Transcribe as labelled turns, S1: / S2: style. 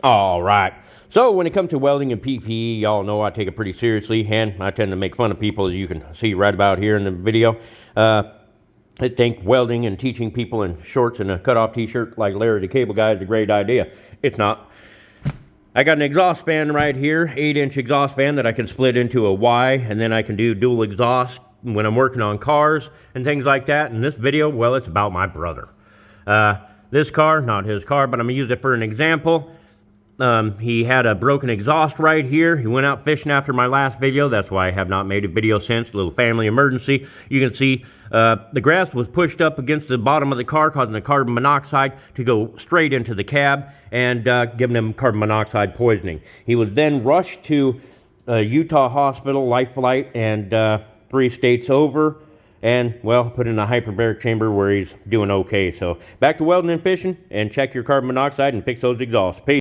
S1: All right. So when it comes to welding and PPE, y'all know I take it pretty seriously, and I tend to make fun of people, as you can see right about here in the video. I think welding and teaching people in shorts and a cutoff t-shirt like Larry the Cable Guy is a great idea. It's not. I got an exhaust fan right here, 8-inch exhaust fan that I can split into a Y, and then I can do dual exhaust when I'm working on cars and things like that. And this video, well, it's about my brother. This car, not his car, but I'm gonna use it for an example. He had a broken exhaust right here. He went out fishing after my last video. That's why I have not made a video since. A little family emergency. You can see the grass was pushed up against the bottom of the car, causing the carbon monoxide to go straight into the cab and giving him carbon monoxide poisoning. He was then rushed to Utah hospital, Life Flight, and 3 states over. And, well, put in a hyperbaric chamber where he's doing okay. So back to welding and fishing, and check your carbon monoxide and fix those exhausts. Peace.